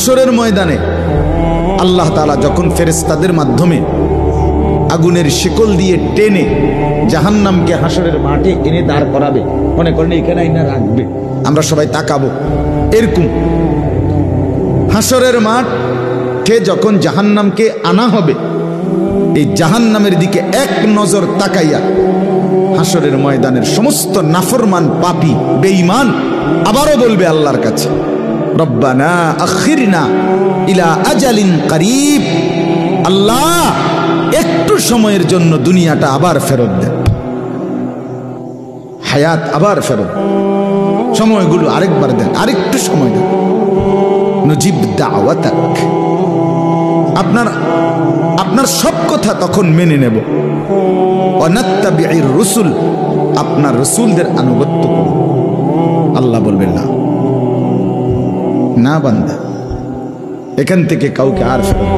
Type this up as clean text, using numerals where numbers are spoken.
হাসরের ময়দানে আল্লাহ তাআলা যখন ফেরেশতাদের মাধ্যমে আগুনের শিকল দিয়ে টেনে জাহান্নামকে হাসরের মাঠে এনে দাঁড় করাবে, মনে করেন এখানে আইনা রাখবে, আমরা সবাই তাকাবো, এরকম হাসরের মাঠে যখন জাহান্নামকে আনা হবে, এই জাহান্নামের দিকে এক নজর তাকাইয়া হাসরের ময়দানের সমস্ত নাফরমান পাপী বেঈমান আবারও বলবে আল্লাহর কাছে, রব্বানা আখিরনা ইলা আজালিন করিব, আল্লাহ একটু সময়ের জন্য দুনিয়াটা আবার ফেরত দেন, হায়াত আবার ফেরত, সময়গুলো আরেকবার দেন, আরেকটু সময় দেন, নুজিব দাওয়াতাক, আপনার সব কথা তখন মেনে নেব, ওয়ানাত্তাবিউর রুসুল, আপনার রসুলদের আনুগত্য করব। আল্লাহ বলবেন না, না বান্দা, এখান থেকে কাউকে আর ফেরত